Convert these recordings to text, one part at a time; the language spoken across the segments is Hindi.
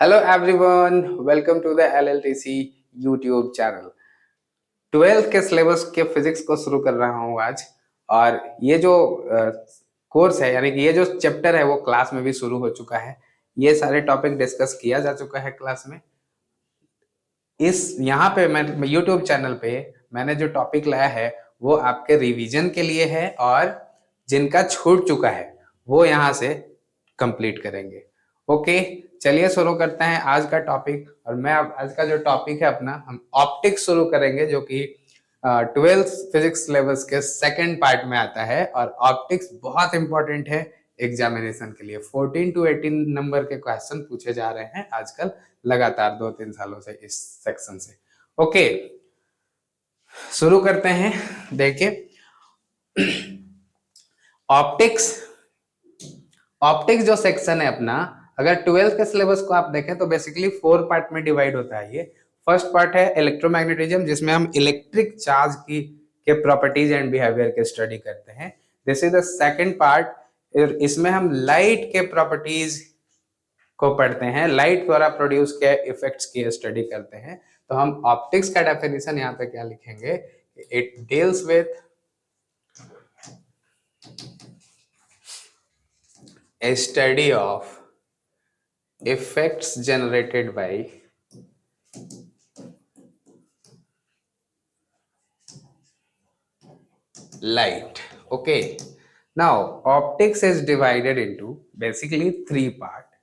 Hello everyone, welcome to the LLTC YouTube channel. 12th के सिलेबस के फिजिक्स को शुरू कर रहा हूँ आज। और ये जो कोर्स है यानी कि ये जो चैप्टर है वो क्लास में भी शुरू हो चुका है। ये सारे टॉपिक डिस्कस किया जा चुका है क्लास में। इस यहाँ पे मैं यूट्यूब चैनल पे मैंने जो टॉपिक लाया है वो आपके रिवीजन के लिए है, और जिनका छूट चुका है वो यहाँ से कंप्लीट करेंगे। ओके, चलिए शुरू करते हैं आज का टॉपिक। और मैं अब आज का जो टॉपिक है अपना, हम ऑप्टिक्स शुरू करेंगे, जो कि 12th फिजिक्स सिलेबस के सेकंड पार्ट में आता है। और ऑप्टिक्स बहुत इंपॉर्टेंट है एग्जामिनेशन के लिए। 14 to 18 नंबर के क्वेश्चन पूछे जा रहे हैं आजकल लगातार 2-3 सालों से इस सेक्शन से। ओके, शुरू करते हैं। देखिए, ऑप्टिक्स ऑप्टिक्स जो सेक्शन है अपना, अगर 12th के सिलेबस को आप देखें तो बेसिकली 4 पार्ट में डिवाइड होता है। ये फर्स्ट पार्ट है इलेक्ट्रोमैग्नेटिज्म, जिसमें हम इलेक्ट्रिक चार्ज की के प्रॉपर्टीज एंड बिहेवियर के स्टडी करते हैं। This is the second part. इसमें हम लाइट के प्रॉपर्टीज को पढ़ते हैं, लाइट द्वारा प्रोड्यूस किए इफेक्ट्स की स्टडी करते हैं। तो हम ऑप्टिक्स का डेफिनेशन यहाँ पे क्या लिखेंगे, it deals with a study of effects generated by light. Okay, now optics is divided into basically 3 parts.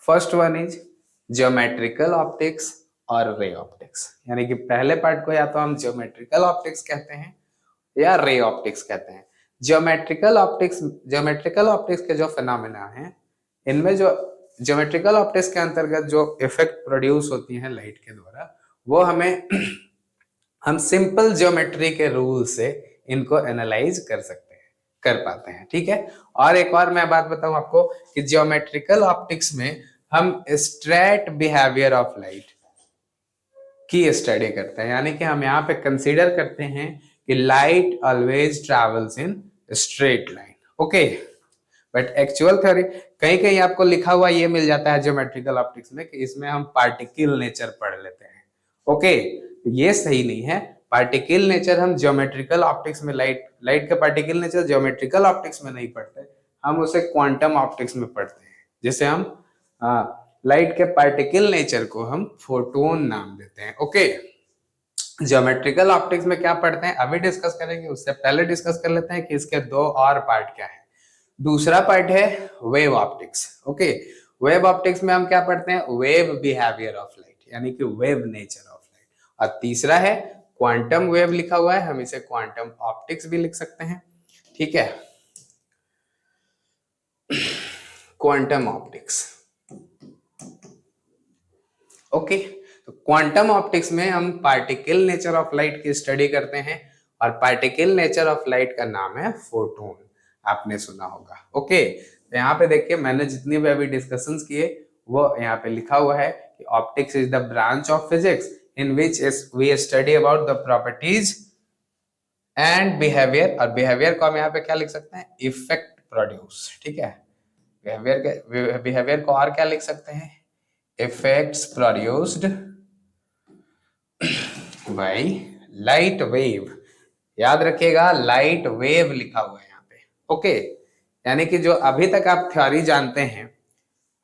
First one is geometrical optics और ray optics। यानी कि पहले पार्ट को या तो हम geometrical optics कहते हैं या ray optics कहते हैं। ज्योमेट्रिकल ऑप्टिक्स के जो फिनोमेना हैं, इनमें जो ज्योमेट्रिकल ऑप्टिक्स के अंतर्गत जो इफेक्ट प्रोड्यूस होती हैं लाइट के द्वारा, वो हमें हम सिंपल ज्योमेट्री के रूल से इनको एनालाइज कर सकते हैं, कर पाते हैं। ठीक है। और एक और मैं बात बताऊं आपको कि ज्योमेट्रिकल ऑप्टिक्स में हम स्ट्रेट बिहेवियर ऑफ लाइट की स्टडी करते हैं। यानी कि हम यहाँ पे कंसीडर करते हैं कि light always travels in straight line. Okay, but actual theory कहीं कहीं आपको लिखा हुआ ये मिल जाता है ज्योमेट्रिकल ऑप्टिक्स में कि इसमें हम पार्टिकल नेचर पढ़ लेते हैं। ओके, ये सही नहीं है। पार्टिकल नेचर हम ज्योमेट्रिकल ऑप्टिक्स में, लाइट के पार्टिकल नेचर ज्योमेट्रिकल ऑप्टिक्स में नहीं पढ़ते, हम उसे क्वांटम ऑप्टिक्स में पढ़ते हैं, जिसे हम लाइट के पार्टिकल नेचर को हम फोटोन नाम देते हैं। ओके, ज्योमेट्रिकल ऑप्टिक्स में क्या पढ़ते हैं अभी डिस्कस करेंगे, उससे पहले डिस्कस कर लेते हैं कि इसके 2 और पार्ट क्या है। दूसरा पार्ट है wave optics. Okay, wave optics में हम क्या पढ़ते हैं, वेव बिहेवियर ऑफ लाइट, यानी कि वेव नेचर ऑफ लाइट। और तीसरा है क्वांटम वेव, लिखा हुआ है, हम इसे क्वांटम ऑप्टिक्स भी लिख सकते हैं। ठीक है, क्वांटम ऑप्टिक्स। ओके, तो क्वांटम ऑप्टिक्स में हम पार्टिकल नेचर ऑफ लाइट की स्टडी करते हैं, और पार्टिकल नेचर ऑफ लाइट का नाम है फोटोन, आपने सुना होगा। ओके, तो यहाँ पे देखिए मैंने जितनी भी अभी डिस्कशंस किए वो यहाँ पे लिखा हुआ है कि optics is the branch of physics in which we study about the properties and behaviour. और बिहेवियर को हम यहाँ पे क्या लिख सकते हैं, इफेक्ट प्रोड्यूस। ठीक है, बिहेवियर को और क्या लिख सकते हैं, effects produced by light wave। याद रखिएगा लाइट वेव लिखा हुआ है यहाँ पे। ओके, यानी कि जो अभी तक आप थ्योरी जानते हैं,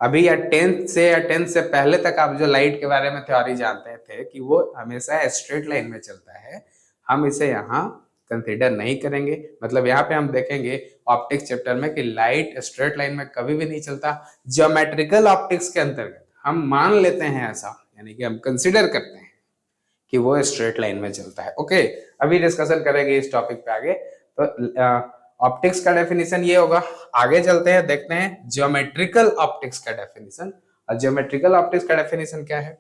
अभी या 10th से पहले तक आप जो लाइट के बारे में थ्योरी जानते थे कि वो हमेशा स्ट्रेट लाइन में चलता है, हम इसे यहाँ कंसीडर नहीं करेंगे। मतलब यहाँ पे हम देखेंगे ऑप्टिक्स चैप्टर में कि लाइट स्ट्रेट लाइन में कभी भी नहीं चलता। ज्योमेट्रिकल ऑप्टिक्स के अंतर्गत हम मान लेते हैं ऐसा, यानी कि हम कंसीडर करते हैं कि वो स्ट्रेट लाइन में चलता है। ओके, अभी डिस्कशन करेंगे इस टॉपिक पे आगे। तो ऑप्टिक्स का डेफिनेशन ये होगा। आगे चलते हैं, देखते हैं ज्योमेट्रिकल ऑप्टिक्स का डेफिनेशन। और ज्योमेट्रिकल ऑप्टिक्स का डेफिनेशन क्या है,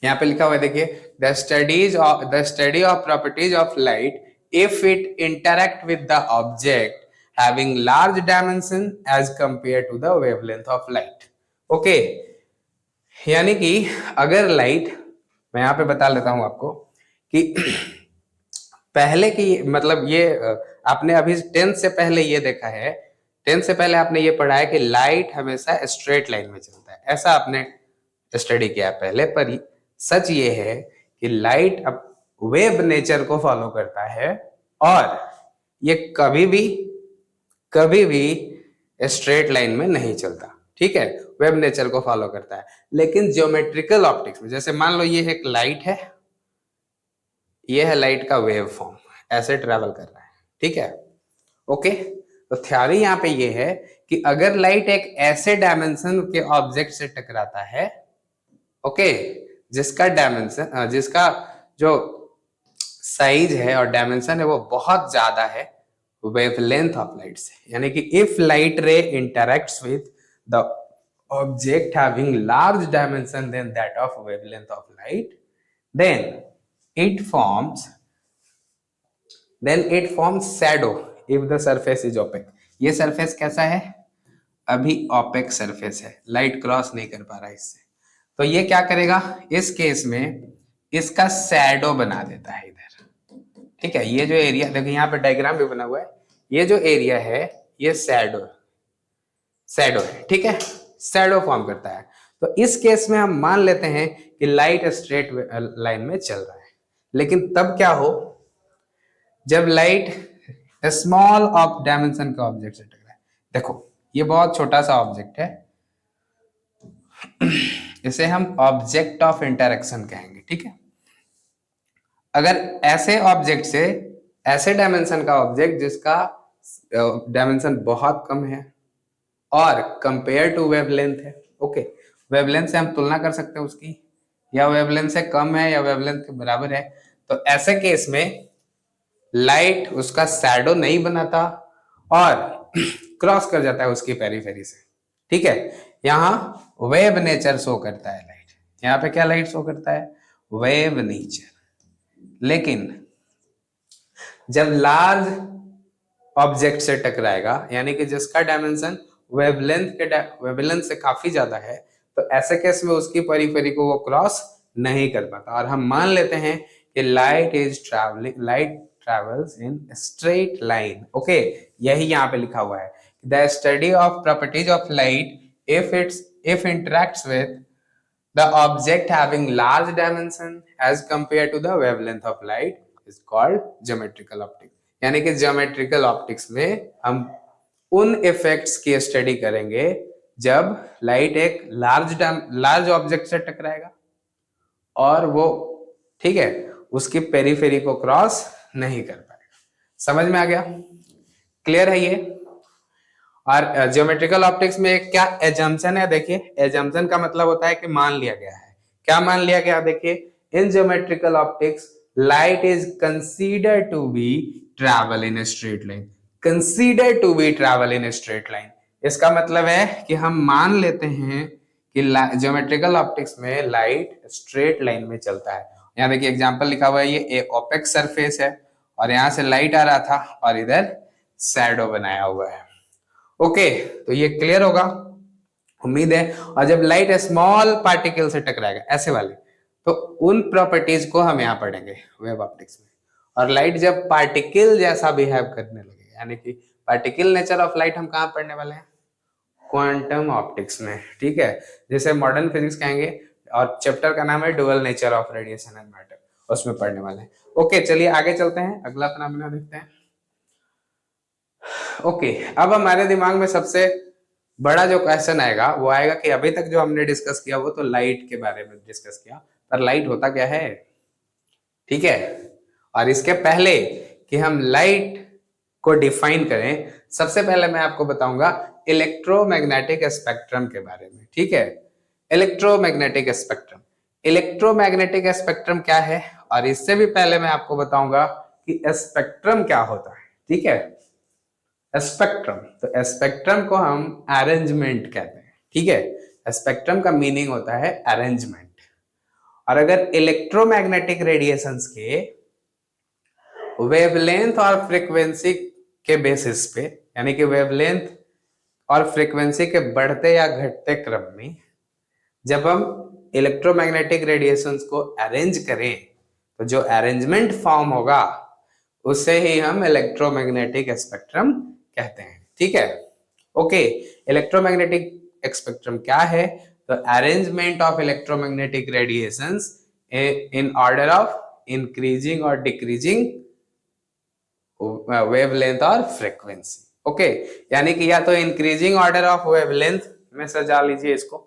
यहाँ पे लिखा हुआ है, देखिए, the study of properties of light if it interact with the object having large dimension as compare to the wavelength of light. Okay, यानी कि अगर लाइट, मैं यहाँ पे बता लेता हूं आपको कि पहले की, मतलब ये आपने अभी 10th से पहले ये देखा है, 10th से पहले आपने ये पढ़ा है कि लाइट हमेशा स्ट्रेट लाइन में चलता है, ऐसा आपने स्टडी किया पहले, पर सच ये है कि लाइट अब वेव नेचर को फॉलो करता है और ये कभी भी स्ट्रेट लाइन में नहीं चलता, ठीक है, वेव नेचर को फॉलो करता है। लेकिन ज्योमेट्रिकल ऑप्टिक्स में, जैसे मान लो ये एक लाइट है, ये है लाइट का वेव फॉर्म, ऐसे ट्रेवल कर रहा है, ठीक है, ओके। तो थ्योरी यहाँ पे ये है कि अगर लाइट एक ऐसे डायमेंशन के ऑब्जेक्ट से टकराता है, ओके, जिसका जो साइज है और डायमेंशन है वो बहुत ज्यादा है वेवलेंथ ऑफ लाइट से, यानी कि इफ लाइट रे interacts with the object having large dimension than that of wavelength of light, then it forms shadow if the surface is opaque। ये सरफेस कैसा है? अभी ओपेक सरफेस है, लाइट क्रॉस नहीं कर पा रहा है इससे, तो ये क्या करेगा इस केस में, इसका शैडो बना देता है इधर, ठीक है। ये जो एरिया देखिए यहाँ पे डायग्राम भी बना हुआ है, ये जो एरिया है ये शैडो है, ठीक है, शैडो फॉर्म करता है। तो इस केस में हम मान लेते हैं कि लाइट स्ट्रेट लाइन में चल रहा है, लेकिन तब क्या हो जब लाइट स्मॉल ऑफ डायमेंशन का ऑब्जेक्ट से टकराए। देखो ये बहुत छोटा सा ऑब्जेक्ट है, इसे हम ऑब्जेक्ट ऑफ इंटरेक्शन कहेंगे, ठीक है। अगर ऐसे ऑब्जेक्ट से, ऐसे डायमेंशन का ऑब्जेक्ट जिसका डायमेंशन बहुत कम है और कंपेयर टू वेवलेंथ है, ओके, वेवलेंथ से हम तुलना कर सकते हैं उसकी, या वेवलेंथ से कम है या वेवलेंथ के बराबर है, तो ऐसे केस में लाइट उसका शैडो नहीं बनाता और क्रॉस कर जाता है उसकी पेरीफेरी से, ठीक है। यहाँ वेव नेचर शो करता है लाइट, यहाँ पे क्या लाइट शो करता है? Wave nature. लेकिन जब लार्ज ऑब्जेक्ट से टकराएगा, यानी कि जिसका डायमेंशन वेवलेंथ से काफी ज्यादा है, तो ऐसे केस में उसकी पेरीफेरी को वो क्रॉस नहीं कर पाता, और हम मान लेते हैं कि light travels in straight line, okay. यही यहाँ पे लिखा हुआ है, the study of properties of light if interacts with the object having large dimension as compared to the wavelength of light is called geometrical optics। यानी कि geometrical optics में हम उन इफेक्ट्स की स्टडी करेंगे जब लाइट एक लार्ज ऑब्जेक्ट से टकराएगा और वो, ठीक है, उसकी पेरीफेरी को क्रॉस नहीं कर पाएगा। समझ में आ गया? क्लियर है ये? और ज्योमेट्रिकल ऑप्टिक्स में क्या एजम्पशन है? देखिए एजम्पशन का मतलब होता है कि मान लिया गया है। क्या मान लिया गया? देखिए in geometrical optics light is considered to be travel in straight line. Considered to be travel in straight line, इसका मतलब है कि हम मान लेते हैं कि ज्योमेट्रिकल ऑप्टिक्स में लाइट स्ट्रेट लाइन में चलता है। यहाँ देखिए एग्जांपल लिखा हुआ है, ये एक ओपेक सरफेस है और यहाँ से लाइट आ रहा था और इधर शैडो बनाया हुआ है, ओके। तो ये क्लियर होगा, उम्मीद है। और जब लाइट स्मॉल पार्टिकल से टकराएगा ऐसे वाले, तो उन प्रॉपर्टीज को हम यहाँ पढ़ेंगे वेव ऑप्टिक्स में। और लाइट जब पार्टिकल जैसा बिहेव करने लगेगा, यानी कि पार्टिकल नेचर ऑफ लाइट हम कहाँ पढ़ने वाले हैं? क्वांटम ऑप्टिक्स में, ठीक है, जैसे मॉडर्न फिजिक्स कहेंगे, और चैप्टर का नाम है dual nature of radiation and matter, उसमें पढ़ने वाले हैं। ओके चलिए आगे चलते हैं, अगला फिनोमेना देखते हैं। ओके अब हमारे दिमाग में सबसे बड़ा जो क्वेश्चन आएगा वो आएगा कि अभी तक जो हमने डिस्कस किया वो तो लाइट के बारे में डिस्कस किया, पर लाइट होता क्या है, ठीक है। और इसके पहले कि हम लाइट को डिफाइन करें, सबसे पहले मैं आपको बताऊंगा इलेक्ट्रोमैग्नेटिक स्पेक्ट्रम के बारे में, ठीक है। इलेक्ट्रोमैग्नेटिक स्पेक्ट्रम क्या है, और इससे भी पहले मैं आपको बताऊंगा कि स्पेक्ट्रम क्या होता है, ठीक है। स्पेक्ट्रम, तो स्पेक्ट्रम को हम अरेंजमेंट कहते हैं, ठीक है। स्पेक्ट्रम का मीनिंग होता है अरेंजमेंट। और अगर इलेक्ट्रोमैग्नेटिक रेडिएशंस के वेवलेंथ और फ्रीक्वेंसी के बेसिस पे, यानी कि वेवलेंथ और फ्रीक्वेंसी के बढ़ते या घटते क्रम में जब हम इलेक्ट्रोमैग्नेटिक रेडिएशंस को अरेंज करें, तो जो अरेंजमेंट फॉर्म होगा उसे ही हम इलेक्ट्रोमैग्नेटिक स्पेक्ट्रम कहते हैं, ठीक है। ओके इलेक्ट्रोमैग्नेटिक स्पेक्ट्रम क्या है, तो arrangement of electromagnetic radiations in order of increasing और डिक्रीजिंग वेवलेंथ और फ्रीक्वेंसी। ओके, यानी कि या तो इंक्रीजिंग ऑर्डर ऑफ वेवलेंथ में सजा लीजिए इसको,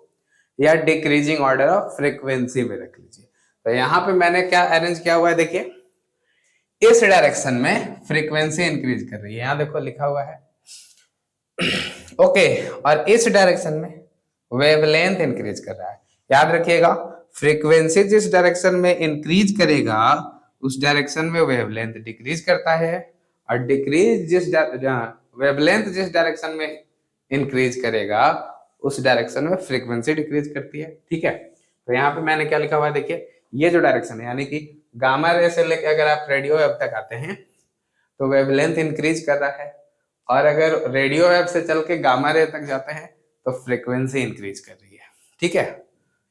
या डिक्रीजिंग ऑर्डर ऑफ फ्रीक्वेंसी में रख लीजिए। तो यहाँ पे मैंने क्या अरेंज किया हुआ है, देखिए इस डायरेक्शन में फ्रीक्वेंसी इंक्रीज कर रही है, यहाँ देखो लिखा हुआ है ओके, और इस डायरेक्शन में वेवलेंथ इंक्रीज कर रहा है। याद रखिएगा, फ्रीक्वेंसी जिस डायरेक्शन में इंक्रीज करेगा उस डायरेक्शन में वेवलेंथ डिक्रीज करता है, और डिक्रीज वेवलेंथ जिस डायरेक्शन में इंक्रीज करेगा उस डायरेक्शन में फ्रीक्वेंसी डिक्रीज करती है। ठीक है, तो यहाँ पे मैंने क्या लिखा हुआ है, देखिए ये जो डायरेक्शन है, यानी कि गामा रे से लेकर अगर आप रेडियो वेव तक आते हैं तो वेवलेंथ इंक्रीज कर रहा है, और अगर रेडियो वेव से चल के गामा रे तक जाते हैं तो फ्रीक्वेंसी इंक्रीज कर रही है। ठीक है,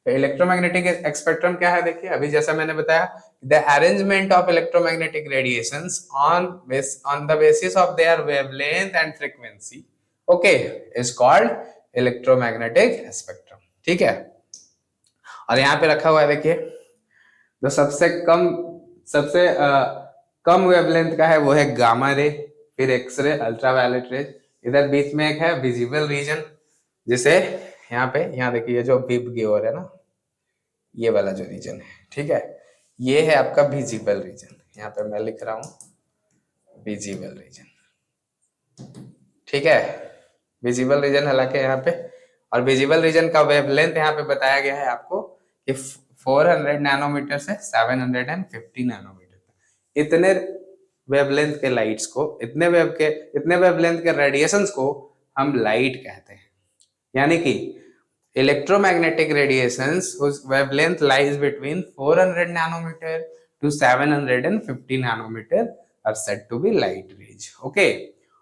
तो इलेक्ट्रोमैग्नेटिक स्पेक्ट्रम क्या है, देखिए अभी जैसा मैंने बताया, the arrangement of electromagnetic radiations on the basis of their wavelength and frequency, okay, is called electromagnetic spectrum. ठीक है, और यहाँ पे रखा हुआ है, देखिए जो सबसे कम वेवलेंथ का है वो है गामा रे, फिर एक्सरे, अल्ट्रावायलेट रेज, इधर बीच में एक है विजिबल रीजन, जिसे यहाँ देखिए ये जो विबग्योर है ना, ये वाला जो रीजन है, ठीक है, ये है आपका विजिबल रीजन, यहाँ पे मैं लिख रहा हूँ विजिबल रीजन। ठीक है, विजिबल रीजन हालांकि यहाँ पे, और विजिबल रीजन का वेवलेंथ यहाँ पे बताया गया है आपको कि 400 नैनोमीटर से 750 नैनोमीटर तक, इतने वेवलेंथ के लाइट्स को, इतने वेवलेंथ के रेडिएशंस को हम लाइट कहते हैं। यानी कि electromagnetic radiations whose wavelength lies between 400 nanometer to 750 nanometer are said to be light rays. Okay,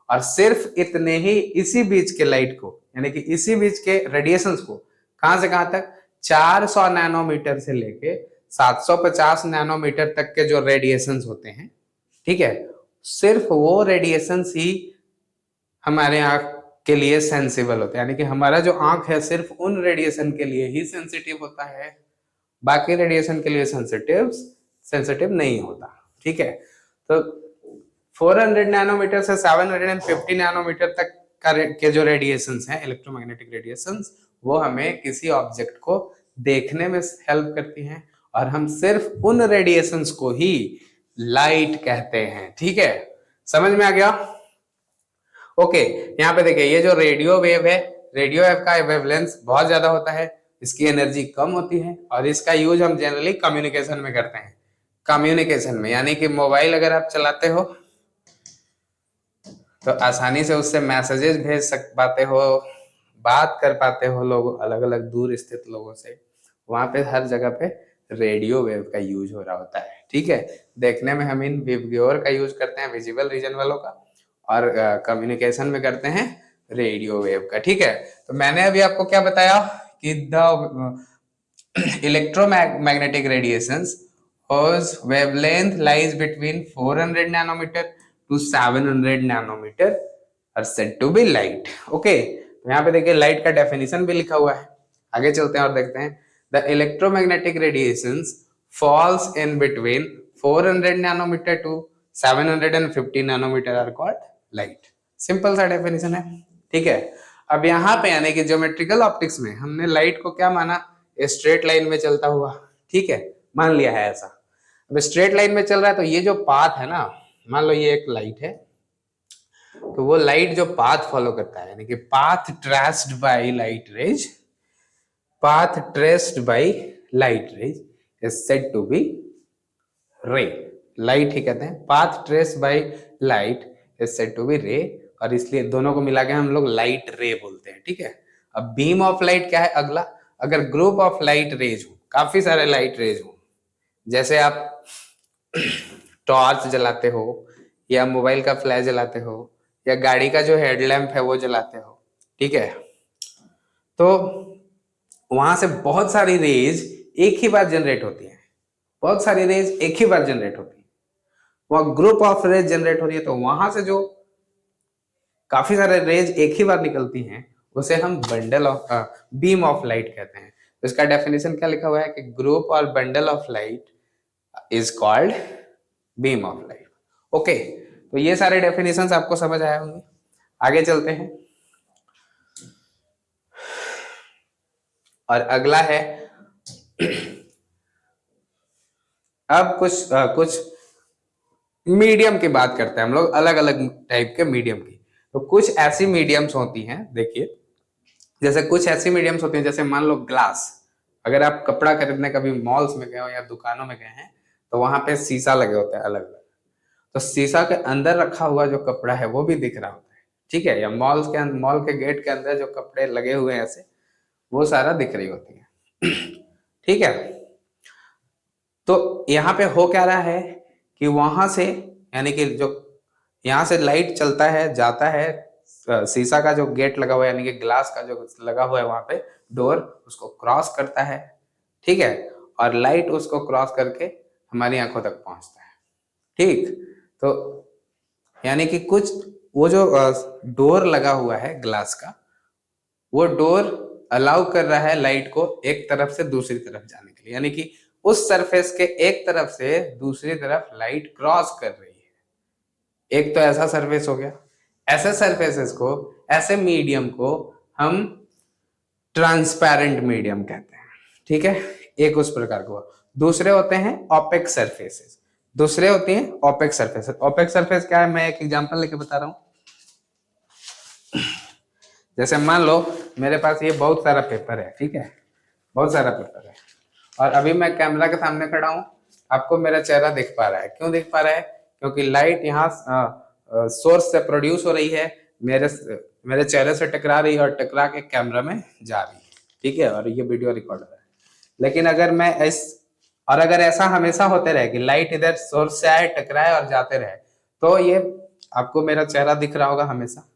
और सिर्फ इतने ही, इसी बीच के लाइट को, यानी कि इसी बीच के रेडिएशंस को, कहां से कहां तक, 400 नैनोमीटर से लेके 750 नैनोमीटर तक के जो रेडिएशंस होते हैं, ठीक है, सिर्फ वो रेडिएशंस ही हमारे आंख के लिए सेंसिबल होता है। यानी कि हमारा जो आंख है सिर्फ उन रेडिएशन के लिए ही सेंसिटिव होता है, बाकी रेडिएशन के लिए सेंसिटिव नहीं होता। ठीक है, तो 400 नैनोमीटर से 750 नैनोमीटर तक के जो रेडिएशंस हैं, इलेक्ट्रोमैग्नेटिक रेडिएशंस, वो हमें किसी ऑब्जेक्ट को देखने में हेल्प करती हैं, और हम सिर्फ उन रेडिएशंस को ही लाइट कहते हैं। ठीक है, समझ में आ गया? ओके, यहाँ पे देखिए ये जो रेडियो वेव है, रेडियो वेव का वेवलेंथ बहुत ज्यादा होता है, इसकी एनर्जी कम होती है, और इसका यूज हम जनरली कम्युनिकेशन में करते हैं। कम्युनिकेशन में यानी कि मोबाइल अगर आप चलाते हो तो आसानी से उससे मैसेजेस भेज पाते हो, बात कर पाते हो लोग अलग अलग दूर स्थित लोगों से, वहां पे हर जगह पे रेडियो वेव का यूज हो रहा होता है। ठीक है, देखने में हम इन विबग्योर का यूज करते हैं, विजिबल रीजन वालों का, और कम्युनिकेशन में करते हैं रेडियो वेव का। ठीक है, तो मैंने अभी आपको क्या बताया कि the electromagnetic radiations whose wavelength lies between 400 nanometer to 700 nanometer are said to be light. Okay, तो यहाँ पे देखिए लाइट का डेफिनेशन भी लिखा हुआ है। आगे चलते हैं और देखते हैं, the electromagnetic radiations falls in between 400 nanometer to 750 nanometer are called light. Simple सा डेफिनेशन है। ठीक है, अब यहाँ पे यानी कि ज्योमेट्रिकल ऑप्टिक्स में हमने लाइट को क्या माना, स्ट्रेट लाइन में चलता हुआ। ठीक है, मान लिया है ऐसा। अब स्ट्रेट लाइन में चल रहा है तो ये जो पाथ है ना, मान लो ये एक लाइट है, तो वो लाइट जो पाथ फॉलो करता है, यानी कि path traced by light rays, path traced by light rays is said to be ray. Light ही कहते हैं, path traced by light is said to be ray, और इसलिए दोनों को मिला के हम लोग लाइट रे बोलते हैं। ठीक है, अब बीम ऑफ लाइट क्या है अगला, अगर ग्रुप ऑफ लाइट रेज हो, काफी सारे लाइट रेज हो, जैसे आप टॉर्च जलाते हो, या मोबाइल का फ्लैश जलाते हो, या गाड़ी का जो हेडलैम्प है वो जलाते हो, ठीक है, तो वहां से बहुत सारी रेज एक ही बार जनरेट होती है, बहुत सारी रेज एक ही बार जनरेट होती है, वहां ग्रुप ऑफ रेज जनरेट हो रही है, तो वहां से जो काफी सारे रेज एक ही बार निकलती हैं उसे हम bundle of beam of light कहते हैं। तो इसका डेफिनेशन क्या लिखा हुआ है कि ग्रुप और bundle of light is called beam of light. Okay, तो ये सारे डेफिनेशंस आपको समझ आए होंगे। आगे चलते हैं और अगला है अब कुछ मीडियम की बात करते हैं हम लोग, अलग अलग टाइप के मीडियम की। तो कुछ ऐसी मीडियम्स होती हैं, देखिए जैसे कुछ ऐसी मीडियम्स होती हैं, जैसे मान लो ग्लास। अगर आप कपड़ा खरीदने कभी मॉल्स में गए हो या दुकानों में गए हैं तो वहां पे शीशा लगे होते हैं अलग अलग, तो शीशा के अंदर रखा हुआ जो कपड़ा है वो भी दिख रहा होता है, ठीक है। या मॉल के गेट के अंदर जो कपड़े लगे हुए हैं ऐसे, वो सारा दिख रही होती है ठीक है। तो यहाँ पे हो क्या रहा है कि वहां से, यानी कि जो यहाँ से लाइट चलता है जाता है, शीशा का जो गेट लगा हुआ है यानी कि ग्लास का जो लगा हुआ है वहां पे डोर, उसको क्रॉस करता है, ठीक है। और लाइट उसको क्रॉस करके हमारी आंखों तक पहुंचता है, ठीक। तो यानी कि कुछ वो जो डोर लगा हुआ है ग्लास का, वो डोर अलाउ कर रहा है लाइट को एक तरफ से दूसरी तरफ जाने के लिए, यानी कि उस सरफेस के एक तरफ से दूसरी तरफ लाइट क्रॉस कर रही है। एक तो ऐसा सरफेस हो गया, ऐसे सरफेसेस को, ऐसे मीडियम को हम ट्रांसपेरेंट मीडियम कहते हैं, ठीक है। एक उस प्रकार को, दूसरे होते हैं ऑपेक सरफेसेस, दूसरे होती हैं ऑपेक सरफेसेस। ऑपेक सरफेस क्या है, मैं एक एग्जांपल लेके बता रहा हूं। जैसे मान लो मेरे पास ये बहुत सारा पेपर है, ठीक है, बहुत सारा पेपर है, और अभी मैं कैमरा के सामने खड़ा हूं, आपको मेरा चेहरा दिख पा रहा है। क्यों दिख पा रहा है? क्योंकि लाइट यहाँ सोर्स से प्रोड्यूस हो रही है, मेरे मेरे चेहरे से टकरा रही है और टकरा के कैमरा में जा रही है, ठीक है, और ये वीडियो रिकॉर्ड हो रहा है। लेकिन अगर मैं अगर ऐसा हमेशा होते रहे कि लाइट इधर सोर्स से आए, टकराए और जाते रहे, तो ये आपको मेरा चेहरा दिख रहा होगा हमेशा।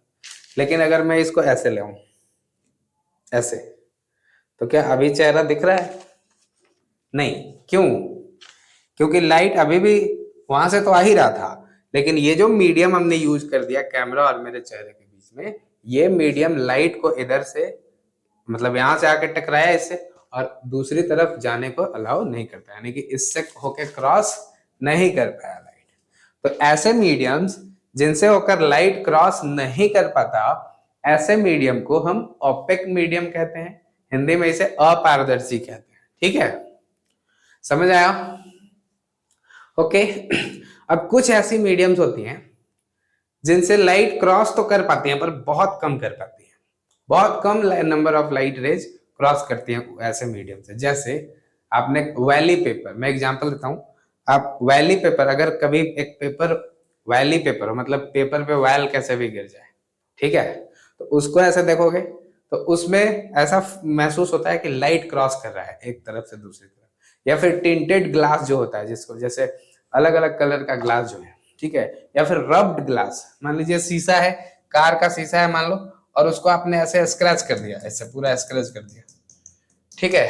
लेकिन अगर मैं इसको ऐसे ले आऊं, ऐसे, तो क्या अभी चेहरा दिख रहा है? नहीं। क्यों? क्योंकि लाइट अभी भी वहां से तो आ ही रहा था, लेकिन ये जो मीडियम हमने यूज कर दिया कैमरा और मेरे चेहरे के बीच में, ये मीडियम लाइट को इधर से, मतलब यहां से आके टकराया इससे, और दूसरी तरफ जाने को अलाउ नहीं करता, यानी कि इससे होके क्रॉस नहीं कर पाया लाइट। तो ऐसे मीडियम्स जिनसे होकर लाइट क्रॉस नहीं कर पाता, ऐसे मीडियम को हम ऑपेक मीडियम कहते हैं, हिंदी में इसे अपारदर्शी कहते हैं, ठीक है। समझ आया? ओके। अब कुछ ऐसी मीडियम्स होती हैं जिनसे लाइट क्रॉस तो कर पाती हैं पर बहुत कम कर पाती हैं, बहुत कम number of light rays cross करती हैं ऐसे मीडियम से। जैसे आपने वैली पेपर, मैं एग्जांपल देता हूं, आप वैली पेपर, अगर कभी एक पेपर वैली पेपर हो, मतलब पेपर पे वैल कैसे भी गिर जाए, ठीक है, तो उसको ऐसे देखोगे तो उसमें ऐसा महसूस होता है कि लाइट क्रॉस कर रहा है एक तरफ से दूसरी तरफ। या फिर टिंटेड ग्लास जो होता है, जिसको जैसे अलग अलग कलर का ग्लास जो है, ठीक है, या फिर रब्ड ग्लास, मान लीजिए शीशा है, कार का शीशा है मान लो, और उसको आपने ऐसे स्क्रैच कर दिया, ऐसे पूरा स्क्रैच कर दिया, ठीक है।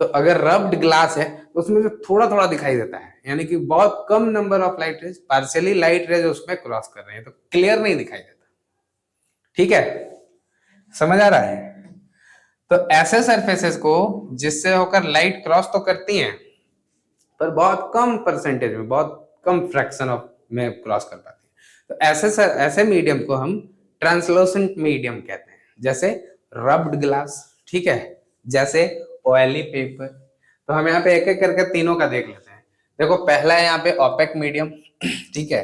तो अगर रब्ड ग्लास है तो उसमें से थोड़ा थोड़ा दिखाई देता है, यानी कि बहुत कम number of light rays, partially light rays उसमें क्रॉस कर रहे हैं, तो क्लियर नहीं दिखाई देता, ठीक है। समझ आ रहा है? तो ऐसे सरफेसेस को जिससे होकर लाइट क्रॉस तो करती हैं पर बहुत कम परसेंटेज में, बहुत कम फ्रैक्शन ऑफ में क्रॉस कर पाती है, तो ऐसे मीडियम को हम ट्रांसलोसेंट मीडियम कहते हैं, जैसे रब्ड ग्लास, ठीक है, जैसे ऑयली पेपर। तो हम यहाँ पे एक एक करके तीनों का देख लेते हैं। देखो पहला है यहाँ पे ओपेक मीडियम, ठीक है,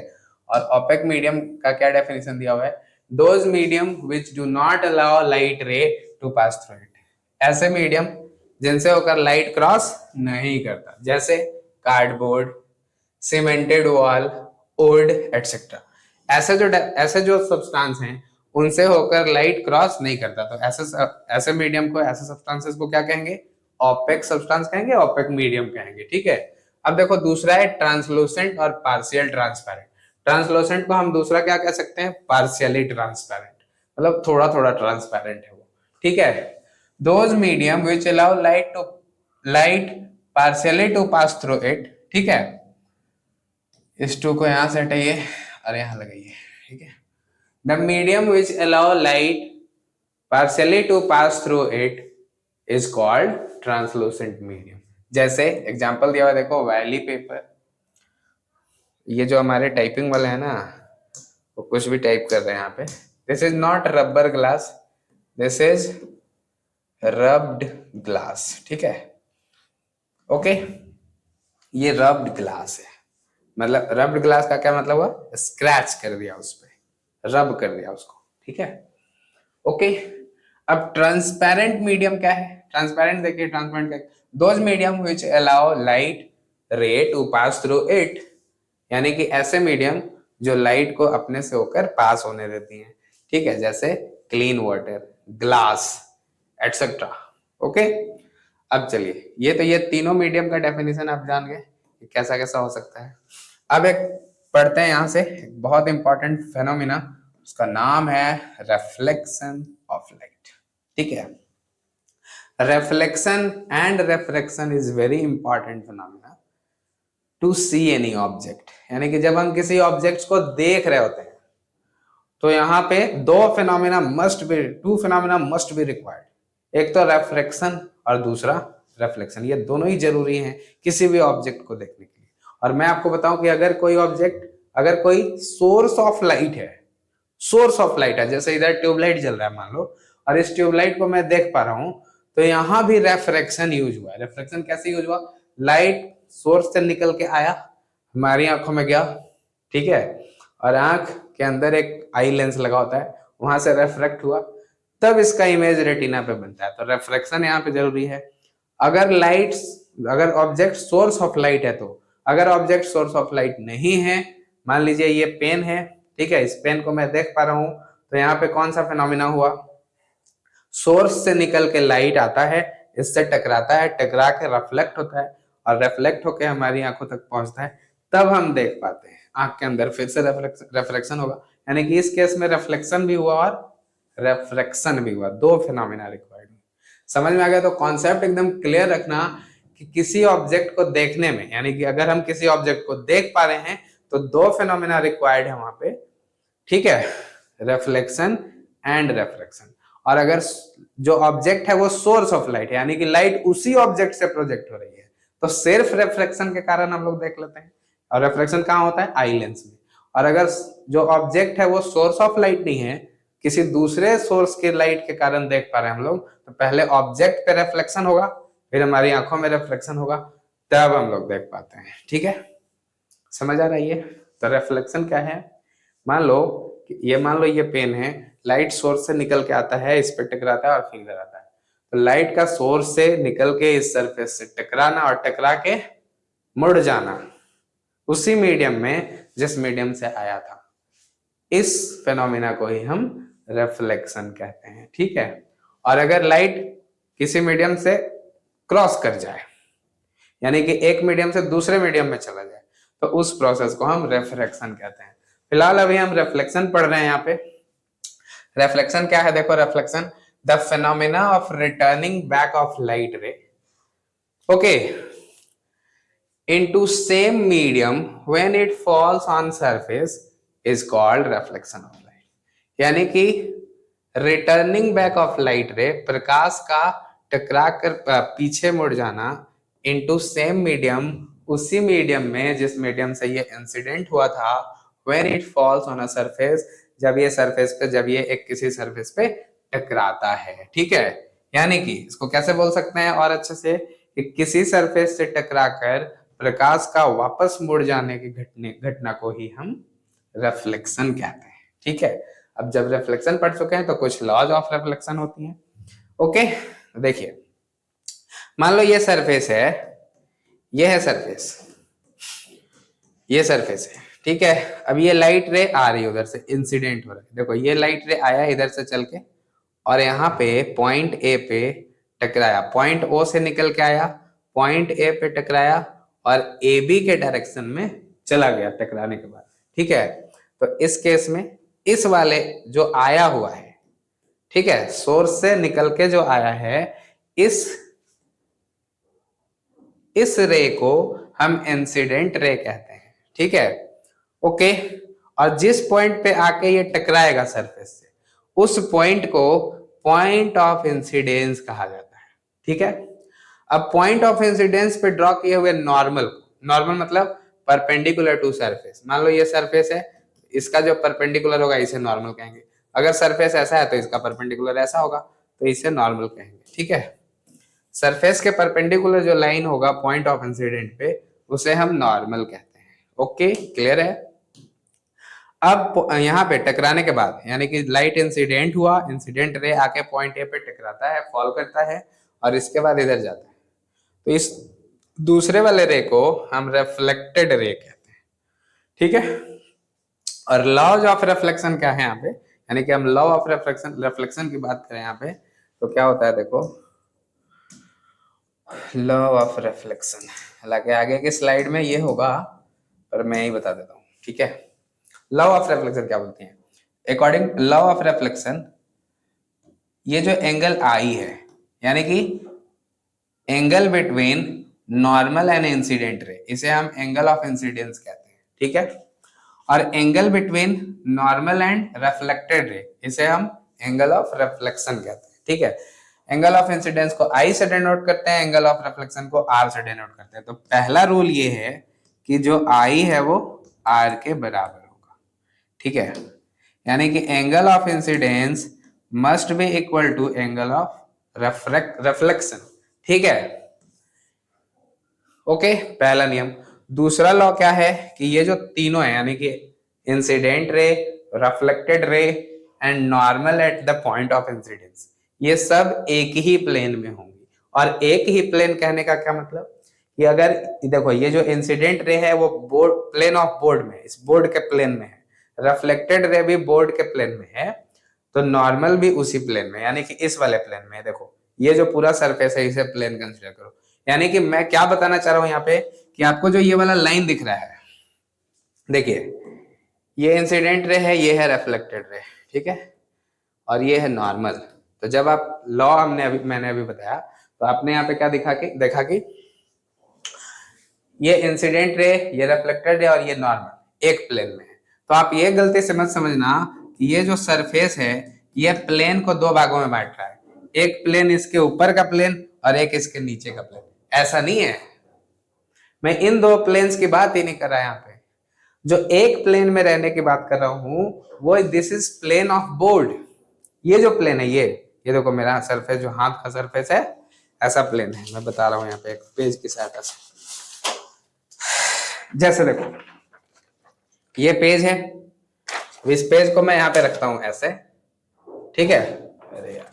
और ओपेक मीडियम का क्या डेफिनेशन दिया हुआ है, those medium which do not allow light ray to pass through it, ऐसे मीडियम जिनसे होकर लाइट क्रॉस नहीं करता, जैसे cardboard, cemented wall, wood etcetera. ऐसे जो सब्सटेंस हैं उनसे होकर लाइट क्रॉस नहीं करता, तो ऐसे मीडियम को, ऐसे सब्सटेंसेस को क्या कहेंगे? ऑपेक सब्सटेंस कहेंगे, ऑपेक मीडियम कहेंगे, ठीक है। अब देखो दूसरा है ट्रांसलूसेंट और पार्शियल ट्रांसपेरेंट। ट्रांसलूसेंट को हम दूसरा क्या कह सकते हैं? पार्शियली ट्रांसपेरेंट, मतलब थोड़ा थोड़ा ट्रांसपेरेंट है वो, ठीक है। Those medium which allow light partially to pass through it, ठीक है। इस टू को यहां से हटाइए और यहां लगाइए, ठीक है। The medium which allow light partially to pass through it is called translucent medium. जैसे एग्जांपल दिया हुआ देखो, वैली पेपर, ये जो हमारे टाइपिंग वाले हैं ना, वो कुछ भी टाइप कर रहे हैं यहाँ पे। This is not rubber glass, this is rubbed glass, ठीक है, ओके। ये रब्ड ग्लास है, मतलब रब्ड ग्लास का क्या मतलब हुआ, स्क्रैच कर दिया उस पे, रब कर दिया उसको, ठीक है, ओके। अब ट्रांसपेरेंट मीडियम क्या है, ट्रांसपेरेंट देखिए, ट्रांसपेरेंट क्या, those medium which allow light ray to pass through it, यानी कि ऐसे मीडियम जो लाइट को अपने से होकर पास होने देती हैं, ठीक है, जैसे clean water, glass, etcetera, okay. अब चलिए, ये तीनों मीडियम का डेफिनेशन आप जान गए कि कैसा कैसा हो सकता है। अब एक पढ़ते हैं यहां से, एक बहुत इंपॉर्टेंट फेनोमिना, उसका नाम है रिफ्लेक्शन ऑफ लाइट, ठीक है। Reflection and refraction is very important phenomena to see any object, यानी कि जब हम किसी ऑब्जेक्ट को देख रहे होते हैं तो यहाँ पे two phenomena must be required, एक तो रिफ्रैक्शन और दूसरा रिफ्लेक्शन, ये दोनों ही जरूरी हैं किसी भी ऑब्जेक्ट को देखने के लिए। और मैं आपको बताऊं कि अगर कोई सोर्स ऑफ लाइट है, जैसे इधर ट्यूबलाइट जल रहा है मान लो, और इस ट्यूबलाइट को मैं देख पा रहा हूं, तो यहां भी रेफ्रेक्शन यूज हुआ है। रेफ्रेक्शन कैसे यूज हुआ, लाइट सोर्स से निकल के आया, हमारी आंखों में गया, ठीक है, और आंख के अंदर एक आई लेंस लगा होता है, वहां से रेफ्रेक्ट हुआ, तब इसका इमेज रेटिना पे बनता है। तो रेफ्रेक्शन यहाँ पे जरूरी है। अगर ऑब्जेक्ट सोर्स ऑफ लाइट है, तो अगर ऑब्जेक्ट सोर्स ऑफ लाइट नहीं है, मान लीजिए ये पेन है, ठीक है, इस पेन को मैं देख पा रहा हूं, तो यहाँ पे कौन सा फिनोमिना हुआ, सोर्स से निकल के लाइट आता है, इससे टकराता है, टकरा के रिफ्लेक्ट होता है, और रिफ्लेक्ट होकर हमारी आंखों तक पहुंचता है, तब हम देख पाते हैं। आंख के अंदर फिर से रिफ्लेक्शन होगा, यानी कि इस केस में रिफ्लेक्शन भी हुआ और रिफ्रैक्शन भी हुआ, दो फिनोमिना रिक्वायर्ड। समझ में आ गया? तो कॉन्सेप्ट एकदम क्लियर रखना कि किसी ऑब्जेक्ट को देखने में, यानी कि अगर हम किसी ऑब्जेक्ट को देख पा रहे हैं तो दो फिनोमिना रिक्वायर्ड है वहां पे, ठीक है, रिफ्लेक्शन एंड रिफ्रैक्शन। और अगर जो ऑब्जेक्ट है वो सोर्स ऑफ लाइट है, यानी कि लाइट उसी ऑब्जेक्ट से प्रोजेक्ट हो रही है, तो सिर्फ रिफ्रैक्शन के कारण हम लोग देख लेते हैं। और रिफ्रैक्शन कहाँ होता है, आई लेंस में। और अगर जो ऑब्जेक्ट है वो सोर्स ऑफ लाइट नहीं है, किसी दूसरे सोर्स के लाइट के कारण देख पा रहे हैं हम लोग, तो पहले ऑब्जेक्ट पे रिफ्लेक्शन होगा, फिर हमारी आंखों में रिफ्लेक्शन होगा, तब हम लोग देख पाते हैं, ठीक है, समझ आ रही है? तो रिफ्लेक्शन क्या है, मान लो ये पेन है, लाइट सोर्स से निकल के आता है, इस पे टकराता है और फिर इधर आता है, तो लाइट का सोर्स से निकल के इस सरफेस से टकराना और टकरा के मुड़ जाना उसी मीडियम में जिस मीडियम से आया था, इस फेनोमिना को ही हम रिफ्लेक्शन कहते हैं, ठीक है। और अगर लाइट किसी मीडियम से क्रॉस कर जाए, यानी कि एक मीडियम से दूसरे मीडियम में चला जाए, तो उस प्रोसेस को हम रिफ्रैक्शन कहते हैं। फिलहाल अभी हम रिफ्लेक्शन पढ़ रहे हैं। यहाँ पे रिफ्लेक्शन क्या है, देखो, reflection the phenomena of returning back of light रे, okay, into same medium when it falls on surface is called reflection of light। यानी कि रिटर्निंग बैक ऑफ लाइट रे, प्रकाश का टकरा कर पीछे मुड़ जाना, इनटू सेम मीडियम, उसी मीडियम में जिस मीडियम से ये इंसिडेंट हुआ था, when it falls on a surface, जब ये एक किसी सरफेस पे टकराता है, ठीक है। यानी कि इसको कैसे बोल सकते हैं और अच्छे से, कि किसी सरफेस से टकराकर प्रकाश का वापस मुड़ जाने की घटना को ही हम रिफ्लेक्शन कहते हैं, ठीक है। अब जब रिफ्लेक्शन पढ़ चुके हैं तो कुछ लॉज ऑफ रिफ्लेक्शन होती हैं, ओके। देखिए, मान लो ये सरफेस है, ये है सरफेस, ये सरफेस है, ठीक है। अब ये लाइट रे आ रही है उधर से, इंसिडेंट हो रहा है, देखो ये लाइट रे आया इधर से चल के, और यहाँ पे पॉइंट ए पे टकराया, पॉइंट ओ से निकल के आया, पॉइंट ए पे टकराया, और ए बी के डायरेक्शन में चला गया टकराने के बाद, ठीक है। तो इस केस में इस वाले जो आया हुआ है, ठीक है, सोर्स से निकल के जो आया है, इस रे को हम इंसिडेंट रे कहते हैं, ठीक है, ओके। और जिस पॉइंट पे आके ये टकराएगा सरफेस से, उस पॉइंट को पॉइंट ऑफ इंसिडेंस कहा जाता है, ठीक है। अब पॉइंट ऑफ इंसिडेंस पे ड्रॉ किए हुए नॉर्मल, नॉर्मल मतलब परपेंडिकुलर टू सरफेस। मान लो ये सरफेस है, इसका जो परपेंडिकुलर होगा इसे नॉर्मल कहेंगे। अगर सरफेस ऐसा है तो इसका परपेंडिकुलर ऐसा होगा, तो इसे नॉर्मल कहेंगे। ठीक है, सरफेस के परपेंडिकुलर जो लाइन होगा पॉइंट ऑफ इंसिडेंट पे, उसे हम नॉर्मल कहते हैं। ओके, क्लियर है। अब यहाँ पे टकराने के बाद, यानी कि लाइट इंसिडेंट हुआ, इंसिडेंट रे आके पॉइंट ए पे टकराता है, फॉल करता है, और इसके बाद इधर जाता है, तो इस दूसरे वाले रे को हम रिफ्लेक्टेड रे कहते हैं। ठीक है, और लॉज ऑफ रिफ्लेक्शन क्या है यहाँ पे, यानी कि हम लॉ ऑफ रिफ्लेक्शन की बात करें यहाँ पे, तो क्या होता है देखो, लॉ ऑफ रिफ्लेक्शन, हालांकि आगे की स्लाइड में ये होगा, पर मैं ही बता देता हूँ। ठीक है, लॉ ऑफ रिफ्लेक्शन क्या बोलते हैं, अकॉर्डिंग लॉ ऑफ रिफ्लेक्शन, ये जो एंगल आई है, यानी कि angle between normal and incident ray, इसे हम एंगल ऑफ इंसिडेंस कहते हैं। ठीक है, और angle between normal and reflected ray, इसे हम एंगल ऑफ रिफ्लेक्शन कहते हैं। ठीक है, एंगल ऑफ इंसिडेंस को आई से डिनोट करते हैं, एंगल ऑफ रिफ्लेक्शन को आर से डिनोट करते हैं। तो पहला रूल ये है कि जो आई है वो आर के बराबर होगा। ठीक है, यानी कि angle of incidence must be equal to angle of reflection. ठीक है, ओके, पहला नियम। दूसरा लॉ क्या है कि ये जो तीनों है, यानी कि incident ray, reflected ray and normal at the point of incidence, ये सब एक ही प्लेन में होंगी। और एक ही प्लेन कहने का क्या मतलब कि अगर देखो ये जो इंसिडेंट रे है वो बोर्ड, प्लेन ऑफ बोर्ड में, इस बोर्ड के प्लेन में है, रिफ्लेक्टेड रे भी बोर्ड के प्लेन में है, तो नॉर्मल भी उसी प्लेन में, यानी कि इस वाले प्लेन में है। देखो ये जो पूरा सरफेस है इसे प्लेन कंसीडर करो। यानी कि मैं क्या बताना चाह रहा हूं यहाँ पे कि आपको जो ये वाला लाइन दिख रहा है, देखिए ये इंसिडेंट रे है, ये है रिफ्लेक्टेड रे, ठीक है, और ये है नॉर्मल। तो जब आप लॉ मैंने अभी बताया, तो आपने यहाँ पे क्या देखा कि ये इंसिडेंट रे, ये रिफ्लेक्टेड रे और ये नॉर्मल एक प्लेन में है। तो आप ये गलती से मत समझना कि ये जो सरफेस है ये प्लेन को दो भागों में बांट रहा है, एक प्लेन इसके ऊपर का प्लेन और एक इसके नीचे का प्लेन। ऐसा नहीं है, मैं इन दो प्लेन्स की बात ही नहीं कर रहा यहाँ पे। जो एक प्लेन में रहने की बात कर रहा हूं वो this is plane of board. ये जो प्लेन है, ये देखो मेरा सरफेस, जो हाथ का सरफेस है, ऐसा प्लेन है। मैं बता रहा हूं यहाँ पे एक पेज की सहायता से। जैसे देखो ये पेज है, इस पेज को मैं यहाँ पे रखता हूं ऐसे, ठीक है। अरे यार,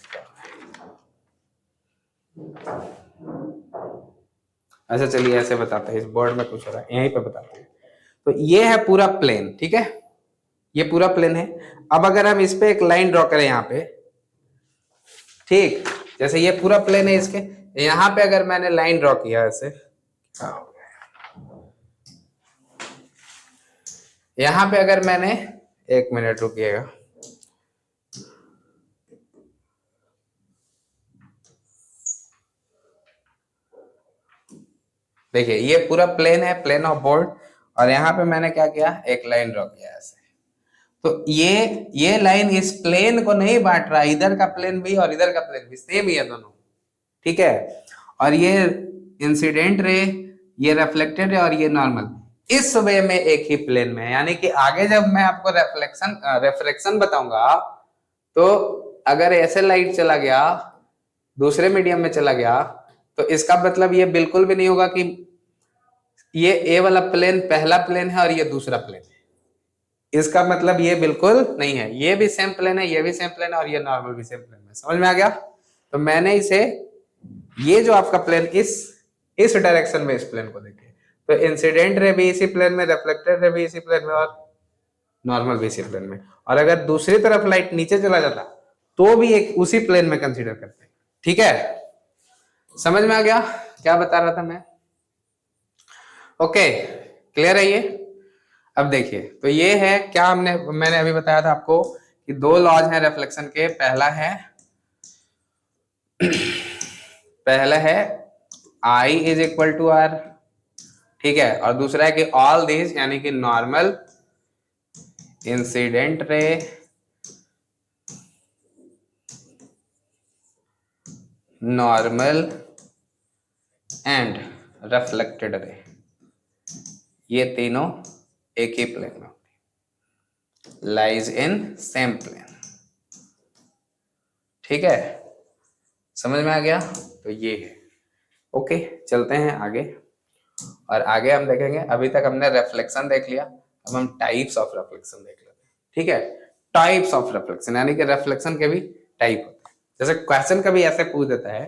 अच्छा चलिए ऐसे बताते हैं, इस बोर्ड में कुछ हो रहा है, यहीं पे बताते हैं। तो ये है पूरा प्लेन, ठीक है, ये पूरा प्लेन है। अब अगर हम इस पे एक लाइन ड्रॉ करें यहाँ पे, ठीक, जैसे ये पूरा प्लेन है, इसके यहाँ पे अगर मैंने लाइन ड्रॉ किया ऐसे, यहाँ पे अगर मैंने, एक मिनट रुकिएगा, देखिए ये पूरा प्लेन है, प्लेन ऑफ बोर्ड, और यहाँ पे मैंने क्या किया, एक लाइन ड्रॉ किया ऐसे। तो ये लाइन इस प्लेन को नहीं बांट रहा, इधर का प्लेन भी और इधर का प्लेन भी सेम ही है दोनों, ठीक है। और ये इंसिडेंट रे, ये रिफ्लेक्टेड रे और ये नॉर्मल, इस वे में एक ही प्लेन में है। यानी कि आगे जब मैं आपको रिफ्लेक्शन बताऊंगा, तो अगर ऐसे लाइट चला गया, दूसरे मीडियम में चला गया, तो इसका मतलब ये बिल्कुल भी नहीं होगा कि ये ए वाला प्लेन पहला प्लेन है और ये दूसरा प्लेन है। इसका मतलब ये बिल्कुल नहीं है, ये भी सेम प्लेन है, ये भी सेम प्लेन है, और ये नॉर्मल भी सेम प्लेन है। समझ में आ गया? तो मैंने इसे, ये जो आपका प्लेन इस डायरेक्शन में, इस प्लेन को देखिए, तो इंसिडेंट रे भी इसी प्लेन में, रिफ्लेक्टेड रे भी इसी प्लेन में, और नॉर्मल भी इसी प्लेन में। और अगर दूसरी तरफ लाइट नीचे चला जाता तो भी एक उसी प्लेन में कंसीडर करते हैं, ठीक है। समझ में आ गया क्या बता रहा था मैं? ओके, क्लियर है ये? अब देखिए, तो ये है क्या मैंने अभी बताया था आपको कि दो लॉज हैं रिफ्लेक्शन के। पहला है I is equal to R, ठीक है, और दूसरा है कि ऑल दिस, यानी कि normal, incident ray, normal and reflected ray, ये तीनों एक ही प्लेन में लाइज इन सेम प्लेन। ठीक है, समझ में आ गया? तो ये है। ओके, चलते हैं आगे। और आगे हम देखेंगे, अभी तक हमने रिफ्लेक्शन देख लिया, अब हम टाइप्स ऑफ रिफ्लेक्शन देख लेते हैं। ठीक है, टाइप्स ऑफ रिफ्लेक्शन, यानी कि रिफ्लेक्शन के भी टाइप होते हैं। जैसे क्वेश्चन कभी ऐसे पूछ देता है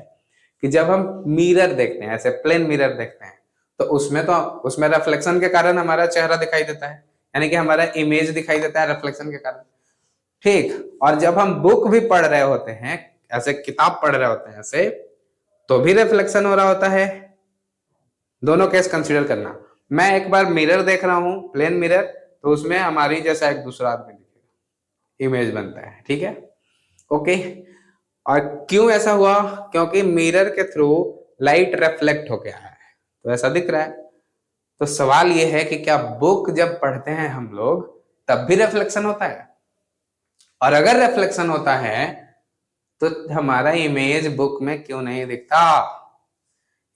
कि जब हम मिरर देखते हैं, ऐसे प्लेन मिरर देखते हैं, तो उसमें रिफ्लेक्शन के कारण हमारा चेहरा दिखाई देता है, यानी कि हमारा इमेज दिखाई देता है रिफ्लेक्शन के कारण। ठीक, और जब हम बुक भी पढ़ रहे होते हैं, ऐसे किताब पढ़ रहे होते हैं ऐसे, तो भी रिफ्लेक्शन हो रहा होता है। दोनों केस कंसीडर करना। मैं एक बार मिरर देख रहा हूं, प्लेन मिरर, तो उसमें हमारी जैसा एक दूसरा आदमी दिखेगा, इमेज बनता है। ठीक है, ओके। और क्यों ऐसा हुआ? क्योंकि मिरर के थ्रू लाइट रिफ्लेक्ट होके आया है, तो ऐसा दिख रहा है। तो सवाल ये है कि क्या बुक जब पढ़ते हैं हम लोग तब भी रिफ्लेक्शन होता है? और अगर रिफ्लेक्शन होता है तो हमारा इमेज बुक में क्यों नहीं दिखता?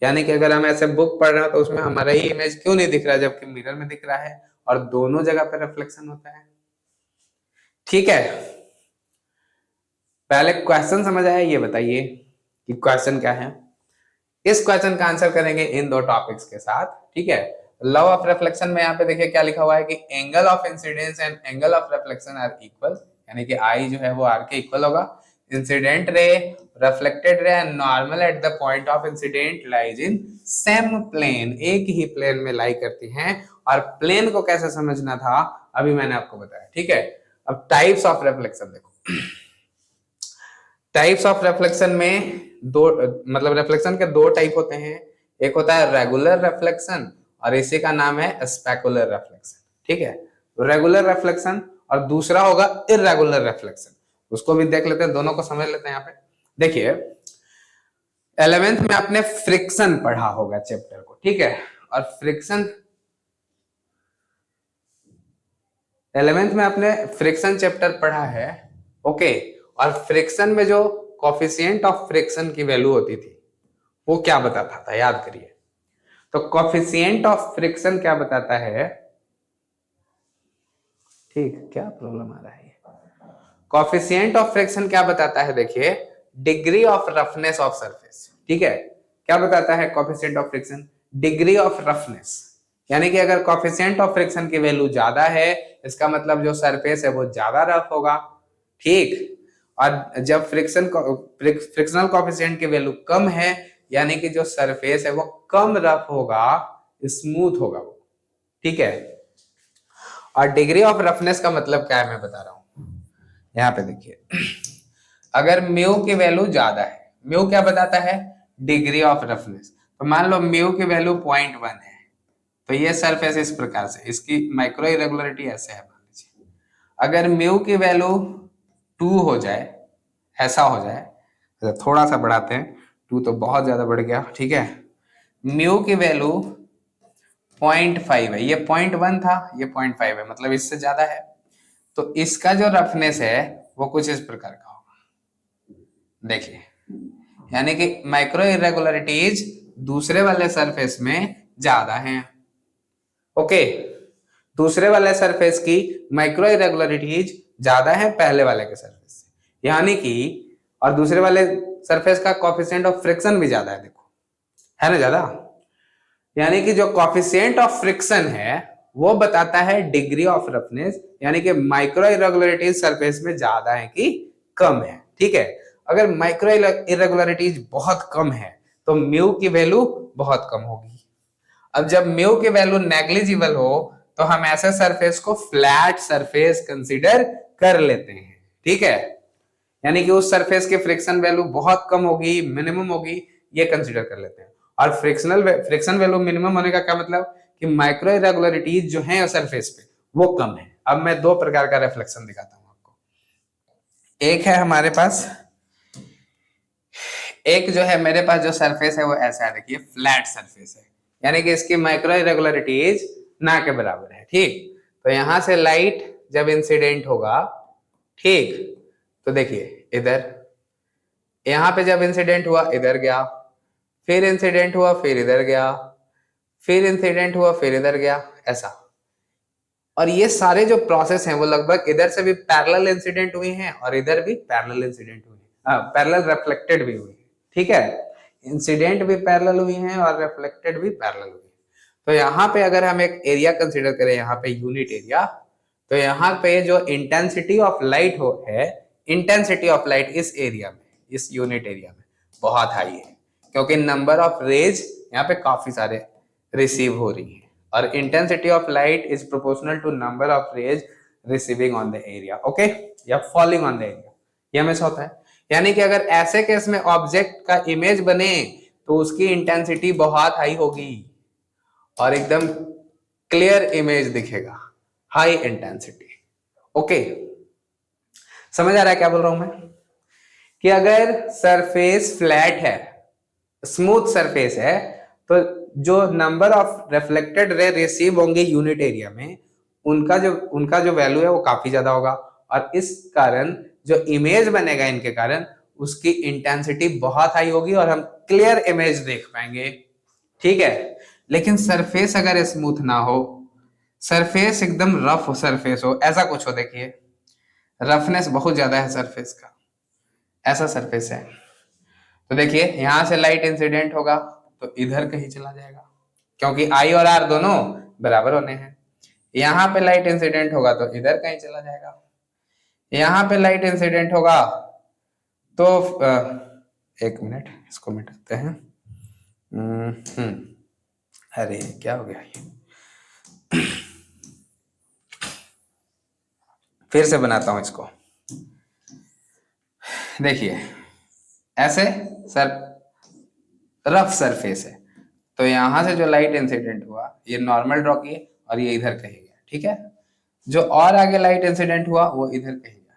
यानी कि अगर हम ऐसे बुक पढ़ रहे हो तो उसमें हमारा ही इमेज क्यों नहीं दिख रहा जबकि मिरर में दिख रहा है, और दोनों जगह पे रिफ्लेक्शन होता है। ठीक है, पहले क्वेश्चन समझ आया? ये बताइए कि क्वेश्चन क्या है। इस क्वेश्चन का आंसर करेंगे इन दो टॉपिक्स के साथ। ठीक है, लॉ ऑफ रिफ्लेक्शन में यहाँ पे देखिए क्या लिखा हुआ है कि angle of incidence and angle of reflection are equal, यानी कि आई जो है वो आर के इक्वल होगा। Incident ray, reflected ray and normal at the point of incident lies in same plane, एक ही प्लेन में लाई करती हैं। और प्लेन को कैसे समझना था अभी मैंने आपको बताया। ठीक है, अब टाइप्स ऑफ रिफ्लेक्शन देखो। टाइप्स ऑफ रिफ्लेक्शन में दो, मतलब रिफ्लेक्शन के दो टाइप होते हैं। एक होता है रेगुलर रिफ्लेक्शन और इसी का नाम है स्पेकुलर रिफ्लेक्शन। ठीक है, रेगुलर रिफ्लेक्शन, और दूसरा होगा इरेगुलर रिफ्लेक्शन। उसको भी देख लेते हैं, दोनों को समझ लेते हैं। यहाँ पे देखिए, 11th में आपने फ्रिक्शन पढ़ा होगा चैप्टर को। ठीक है, और फ्रिक्शन 11th में आपने फ्रिक्शन चैप्टर पढ़ा है। ओके, और फ्रिक्शन में जो कॉफिशिएंट ऑफ फ्रिक्शन की वैल्यू होती थी वो क्या बताता था, याद करिए। तो कॉफिशिएंट ऑफ फ्रिक्शन क्या बताता है? ठीक, क्या प्रॉब्लम आ रहा है? कॉफिशिएंट ऑफ फ्रिक्शन क्या बताता है? देखिए, degree of roughness of surface. ठीक है, क्या बताता है coefficient of friction? Degree of roughness, यानी कि अगर कॉफिशिएंट ऑफ फ्रिक्शन की वैल्यू ज्यादा है, इसका मतलब जो सरफेस है वो ज्यादा रफ होगा। ठीक, और जब फ्रिक्शनल कॉफिशिएंट की वैल्यू कम है, यानी कि जो सरफेस है वो कम रफ होगा, स्मूथ होगा वो। ठीक है, और डिग्री ऑफ रफनेस का मतलब क्या है मैं बता रहा हूं। यहाँ पे देखिए, अगर म्यू की वैल्यू ज्यादा है, म्यू क्या बताता है? Degree of roughness. तो मान लो म्यू की वैल्यू 0.1 है, तो ये सरफेस इस प्रकार से, इसकी माइक्रो इरेगुलरिटी ऐसे है। मान लीजिए अगर म्यू की वैल्यू 2 हो जाए, ऐसा हो जाए, तो थोड़ा सा बढ़ाते हैं, 2 तो बहुत ज्यादा बढ़ गया। ठीक है, म्यू की वैल्यू 0.5 है, ये 0.1 था, ये 0.5 है, मतलब इससे ज्यादा है। तो इसका जो रफनेस है वो कुछ इस प्रकार का होगा। देखिए, यानी कि माइक्रो इरेगुलरिटीज दूसरे वाले सरफेस में ज्यादा हैं। ओके, दूसरे वाले सरफेस की माइक्रो इरेगुलरिटीज ज्यादा है पहले वाले के सरफेस से, यानी कि, और दूसरे वाले सरफेस का कॉफिशिएंट ऑफ फ्रिक्शन भी ज्यादा है। देखो, है ना ज्यादा, यानी कि जो कॉफिशिएंट ऑफ फ्रिक्शन है वो बताता है डिग्री ऑफ रफनेस, यानी कि माइक्रो इरेगुलरिटीज सरफेस में ज्यादा है कि कम है। ठीक है, अगर माइक्रो इरेगुलरिटीज बहुत कम है तो म्यू की वैल्यू बहुत कम होगी। अब जब म्यू की वैल्यू नेग्लिजिबल हो तो हम ऐसे सरफेस को फ्लैट सरफेस कंसीडर कर लेते हैं। ठीक है, यानी कि उस सरफेस की फ्रिक्शन वैल्यू बहुत कम होगी, मिनिमम होगी, ये कंसीडर कर लेते हैं। और फ्रिक्शन वैल्यू मिनिमम होने का क्या मतलब कि माइक्रो इरेगुलरिटीज जो है सरफेस पे वो कम है। अब मैं दो प्रकार का रिफ्लेक्शन दिखाता हूं आपको। एक है हमारे पास, एक जो है मेरे पास जो सरफेस है वो ऐसा है, देखिए फ्लैट सरफेस है, यानी कि इसकी माइक्रो इरेगुलरिटीज ना के बराबर है। ठीक, तो यहां से लाइट जब इंसिडेंट होगा, ठीक, तो देखिए इधर यहाँ पे जब इंसिडेंट हुआ इधर गया, फिर इंसिडेंट हुआ फिर इधर गया, फिर इंसिडेंट हुआ फिर इधर गया, ऐसा। और ये सारे जो प्रोसेस हैं वो लगभग इधर से भी पैरेलल इंसिडेंट हुई हैं और इधर भी पैरेलल इंसिडेंट हुई है, पैरेलल रिफ्लेक्टेड भी हुई है, ठीक है। इंसिडेंट भी पैरेलल हुई हैं और रिफ्लेक्टेड भी पैरेलल हुई है। तो यहाँ पे अगर हम एक एरिया कंसीडर करें, यहाँ पे यूनिट एरिया, तो यहाँ पे जो इंटेंसिटी ऑफ लाइट हो है, इंटेंसिटी ऑफ लाइट इस एरिया में, इस यूनिट एरिया में बहुत हाई है, क्योंकि नंबर ऑफ रेज यहाँ पे काफी सारे रिसीव हो रही है, और intensity of light is proportional to number of rays receiving on the area, okay, या फॉलिंग ऑन द एरिया, ये हमेशा होता है। यानी कि अगर ऐसे केस में ऑब्जेक्ट का इमेज बने तो उसकी इंटेंसिटी बहुत हाई होगी और एकदम क्लियर इमेज दिखेगा, हाई इंटेंसिटी, ओके। समझ आ रहा है क्या बोल रहा हूं मैं? कि अगर सरफेस फ्लैट है, स्मूथ सरफेस है, तो जो number of reflected ray receive होंगे यूनिट एरिया में, उनका जो वैल्यू है वो काफी ज्यादा होगा, और इस कारण जो इमेज बनेगा इनके कारण उसकी इंटेंसिटी बहुत हाई होगी और हम क्लियर इमेज देख पाएंगे, ठीक है। लेकिन सरफेस अगर स्मूथ ना हो, सरफेस एकदम रफ सरफेस हो, ऐसा कुछ हो, देखिए रफनेस बहुत ज्यादा है सरफेस का, ऐसा सरफेस है, तो देखिए यहां से लाइट इंसिडेंट होगा तो इधर कहीं चला जाएगा, क्योंकि आई और आर दोनों बराबर होने हैं। यहां पे लाइट इंसिडेंट होगा तो इधर कहीं चला जाएगा, यहां पे लाइट इंसिडेंट होगा तो एक मिनट इसको मिटाते हैं। अरे क्या हो गया ये, फिर से बनाता हूं इसको। देखिए ऐसे सर रफ सरफेस है, तो यहां से जो लाइट इंसिडेंट हुआ ये नॉर्मल ड्रॉ किए और ये इधर कहीं गया, ठीक है। जो और आगे लाइट इंसिडेंट हुआ वो इधर कहीं गया,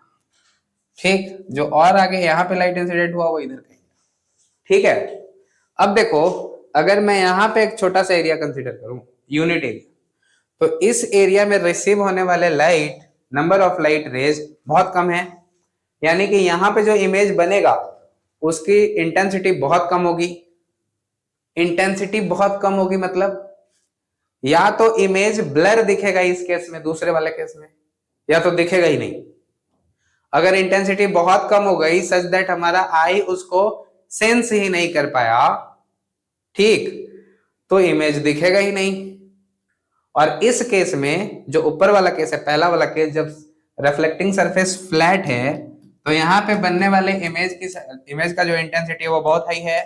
ठीक। जो और आगे यहाँ पे लाइट इंसिडेंट हुआ वो इधर कहीं गया, ठीक है। अब देखो अगर मैं यहाँ पे एक छोटा सा एरिया कंसिडर करूं, यूनिट एरिया, तो इस एरिया में रिसीव होने वाले light, number of light raise बहुत कम है, यानी कि यहाँ पे जो इमेज बनेगा उसकी इंटेंसिटी बहुत कम होगी। इंटेंसिटी बहुत कम होगी मतलब या तो इमेज ब्लर दिखेगा इस केस में, दूसरे वाले केस में, या तो दिखेगा ही नहीं। अगर इंटेंसिटी बहुत कम हो गई सच दैट हमारा आई उसको सेंस ही नहीं कर पाया, ठीक, तो इमेज दिखेगा ही नहीं। और इस केस में जो ऊपर वाला केस है, पहला वाला केस, जब रिफ्लेक्टिंग सरफेस फ्लैट है तो यहाँ पे बनने वाले इमेज का जो इंटेंसिटी है वो बहुत हाई है,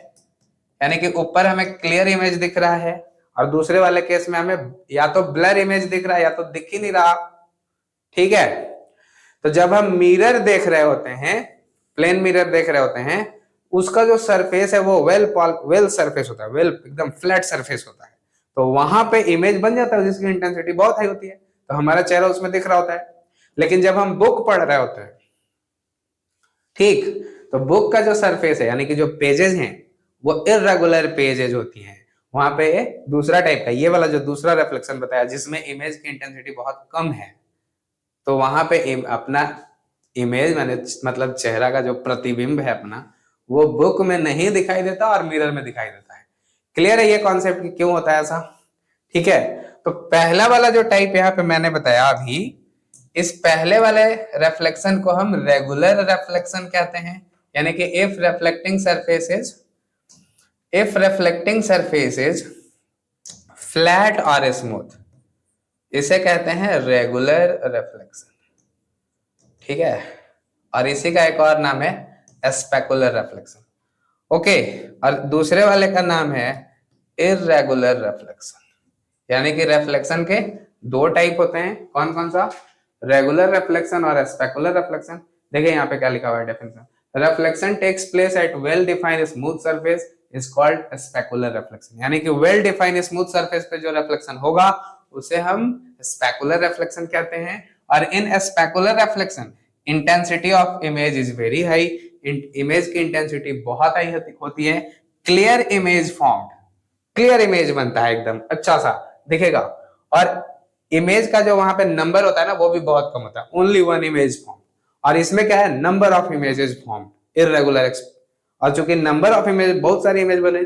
यानी कि ऊपर हमें क्लियर इमेज दिख रहा है, और दूसरे वाले केस में हमें या तो ब्लर इमेज दिख रहा है या तो दिख ही नहीं रहा, ठीक है। तो जब हम मिरर देख रहे होते हैं, प्लेन मिरर देख रहे होते हैं, उसका जो सरफेस है वो वेल सरफेस होता है, वेल एकदम फ्लैट सरफेस होता है, तो वहां पे इमेज बन जाता है जिसकी इंटेंसिटी बहुत हाई होती है, तो हमारा चेहरा उसमें दिख रहा होता है। लेकिन जब हम बुक पढ़ रहे होते हैं, ठीक, तो बुक का जो सरफेस है यानी कि जो पेजेस हैं वो इररेगुलर पेजेस होती हैं, वहां पे दूसरा टाइप का, ये वाला जो दूसरा रिफ्लेक्शन बताया जिसमें इमेज की इंटेंसिटी बहुत कम है, तो वहां पे अपना इमेज मतलब चेहरा का जो प्रतिबिंब है अपना, वो बुक में नहीं दिखाई देता और मिरर में दिखाई देता है। क्लियर है ये कॉन्सेप्ट क्यों होता है ऐसा, ठीक है। तो पहला वाला जो टाइप यहाँ पे मैंने बताया अभी, इस पहले वाले रिफ्लेक्शन को हम रेगुलर रिफ्लेक्शन कहते हैं, यानी कि if reflecting surface is flat और स्मूथ, इसे कहते हैं रेगुलर रिफ्लेक्शन, ठीक है। और इसी का एक और नाम है स्पेकुलर रिफ्लेक्शन, ओके। और दूसरे वाले का नाम है इररेगुलर रिफ्लेक्शन, यानी कि रिफ्लेक्शन के दो टाइप होते हैं, कौन कौन सा, रेगुलर रिफ्लेक्शन और स्पेकुलर रिफ्लेक्शन। देखिए यहाँ पे क्या लिखा हुआ है definition, reflection takes place at well defined smooth surface is called specular reflection, यानी कि वेल डिफाइंड स्मूथ सरफेस पे जो रिफ्लेक्शन होगा उसे हम स्पेकुलर रिफ्लेक्शन कहते हैं। और in specular reflection intensity of image is very high, image की इंटेंसिटी बहुत हाई होती है, clear image formed, clear image बनता है, एकदम अच्छा सा दिखेगा, और इमेज का जो वहां पे नंबर होता है ना वो भी बहुत कम होता है, ओनली वन इमेज फॉर्म। और इसमें क्या है, number of images form irregular, और चूंकि नंबर ऑफ इमेज, बहुत सारी इमेज बने,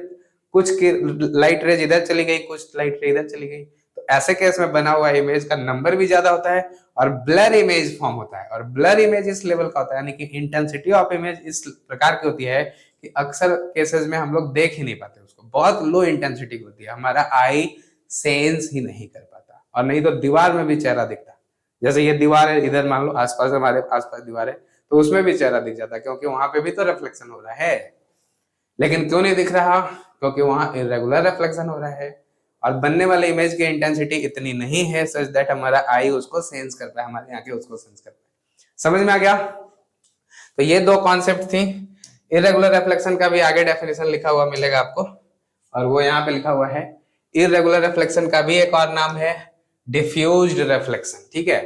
कुछ की लाइट रेज इधर चली गई, कुछ लाइट रेज इधर चली गई, तो ऐसे केस में बना हुआ इमेज का नंबर भी ज्यादा होता है और ब्लर इमेज फॉर्म होता है। और ब्लर इमेज इस लेवल का होता है, यानी कि इंटेंसिटी ऑफ इमेज इस प्रकार की होती है कि अक्सर केसेस में हम लोग देख ही नहीं पाते उसको, बहुत लो इंटेंसिटी होती है, हमारा आई सेंस ही नहीं कर पाता। और नहीं तो दीवार में भी चेहरा दिखता, जैसे ये दीवार है, इधर मान लो आसपास, हमारे आसपास दीवार है, तो उसमें भी चेहरा दिख जाता है, क्योंकि वहां पे भी तो रिफ्लेक्शन हो रहा है। लेकिन क्यों नहीं दिख रहा? क्योंकि वहां इरेगुलर रिफ्लेक्शन हो रहा है और बनने वाले इमेज की इंटेंसिटी इतनी नहीं है सच दैट हमारा आई उसको सेंस कर पाए, हमारी आंखें उसको सेंस कर पाए। समझ में आ गया? तो ये दो कॉन्सेप्ट थी। इरेगुलर रिफ्लेक्शन का भी आगे डेफिनेशन लिखा हुआ मिलेगा आपको, और वो यहाँ पे लिखा हुआ है। इरेगुलर रिफ्लेक्शन का भी एक और नाम है डिफ्यूज्ड रिफ्लेक्शन, ठीक है।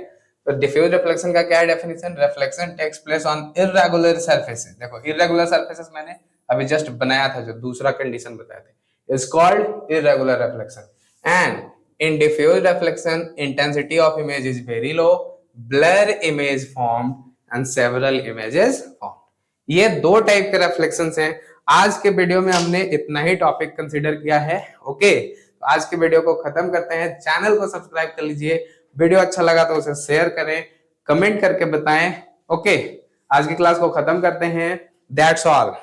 तो डिफ्यूज्ड रिफ्लेक्शन का क्या है definition? Reflection takes place on irregular surfaces. देखो इरेगुलर सरफेसेस मैंने अभी जस्ट बनाया था, जो दूसरा कंडीशन बताया था, is called irregular reflection. And in diffused reflection intensity of image is very low, blur image formed and several images formed. ये दो टाइप के रिफ्लेक्शंस हैं। आज के वीडियो में हमने इतना ही टॉपिक कंसीडर किया है। ओके, तो आज के वीडियो को खत्म करते हैं। चैनल को सब्सक्राइब कर लीजिए, वीडियो अच्छा लगा तो उसे शेयर करें, कमेंट करके बताएं। ओके, आज की क्लास को खत्म करते हैं। That's all.